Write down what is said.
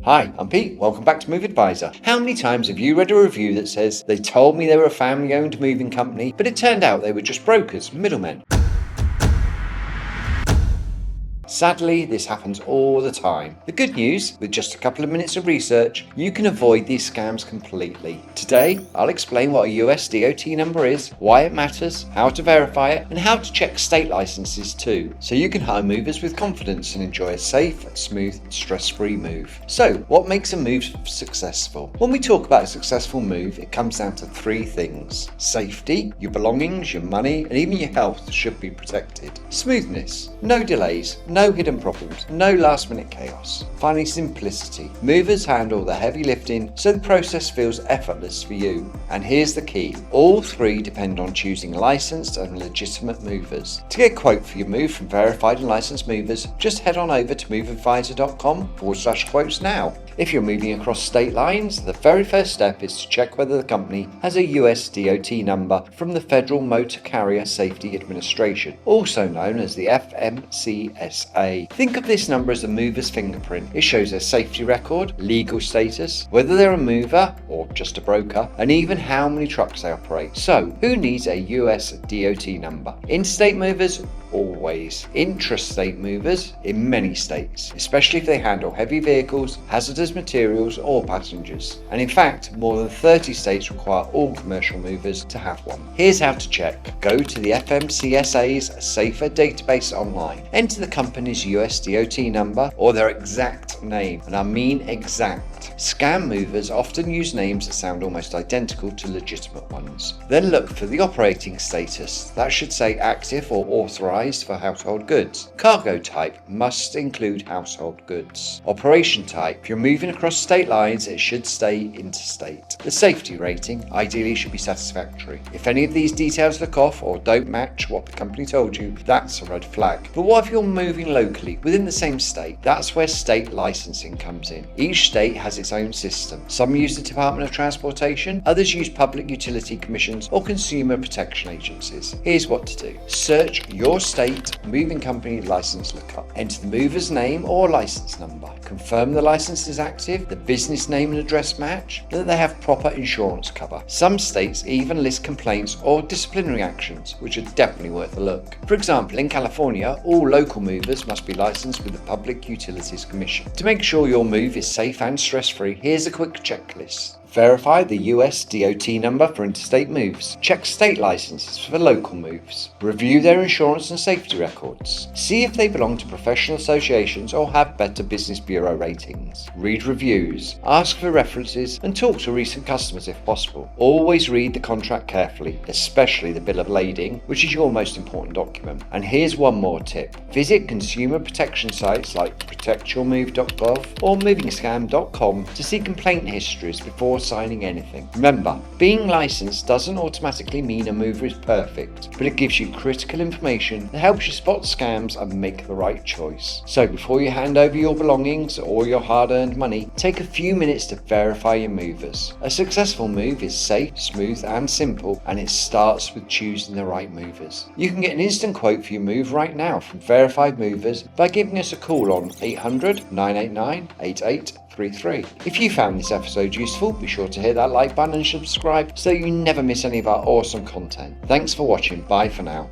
Hi, I'm Pete. Welcome back to MoveAdvisor. How many times have you read a review that says they told me they were a family-owned moving company, but it turned out they were just brokers, middlemen? Sadly, this happens all the time. The good news, with just a couple of minutes of research, you can avoid these scams completely. Today, I'll explain what a USDOT number is, why it matters, how to verify it, and how to check state licenses too, so you can hire movers with confidence and enjoy a safe, smooth, stress-free move. So, what makes a move successful? When we talk about a successful move, it comes down to three things. Safety, your belongings, your money, and even your health should be protected. Smoothness, no delays, no hidden problems, no last minute chaos. Finally, simplicity. Movers handle the heavy lifting so the process feels effortless for you. And here's the key. All three depend on choosing licensed and legitimate movers. To get a quote for your move from verified and licensed movers, just head on over to MoveAdvisor.com/quotes now. If you're moving across state lines, the very first step is to check whether the company has a USDOT number from the Federal Motor Carrier Safety Administration, also known as the FMCSA. Think of this number as the mover's fingerprint. It shows their safety record, legal status, whether they're a mover or just a broker, and even how many trucks they operate. So, who needs a USDOT number? Interstate movers? Always. Intrastate movers? In many states, especially if they handle heavy vehicles, hazardous materials, or passengers. And in fact, more than 30 states require all commercial movers to have one. Here's how to check. Go to the FMCSA's Safer database online. Enter the company's USDOT number or their exact name, and I mean exact. Scam movers often use names that sound almost identical to legitimate ones. Then look for the operating status. That should say active or authorized for household goods. Cargo type must include household goods. Operation type. If you're moving across state lines, it should stay interstate. The safety rating ideally should be satisfactory. If any of these details look off or don't match what the company told you, that's a red flag. But what if you're moving locally within the same state? That's where state licensing comes in. Each state has its own system. Some use the Department of Transportation, others use public utility commissions or consumer protection agencies. Here's what to do. Search your state moving company license lookup. Enter the mover's name or license number. Confirm the license is active, the business name and address match, and that they have proper insurance cover. Some states even list complaints or disciplinary actions, which are definitely worth a look. For example, in California, all local movers must be licensed with the Public Utilities Commission. To make sure your move is safe and stress-free, here's a quick checklist. Verify the USDOT number for interstate moves. Check state licenses for local moves. Review their insurance and safety records. See if they belong to professional associations or have Better Business Bureau ratings. Read reviews. Ask for references and talk to recent customers if possible. Always read the contract carefully, especially the bill of lading, which is your most important document. And here's one more tip. Visit consumer protection sites like ProtectYourMove.gov or movingscam.com to see complaint histories before signing anything. Remember, being licensed doesn't automatically mean a mover is perfect, but it gives you critical information that helps you spot scams and make the right choice. So before you hand over your belongings or your hard-earned money, take a few minutes to verify your movers. A successful move is safe, smooth, and simple, and it starts with choosing the right movers. You can get an instant quote for your move right now from verified movers by giving us a call on 800-989-8833. If you found this episode useful, be sure to hit that like button and subscribe so you never miss any of our awesome content. Thanks for watching. Bye for now.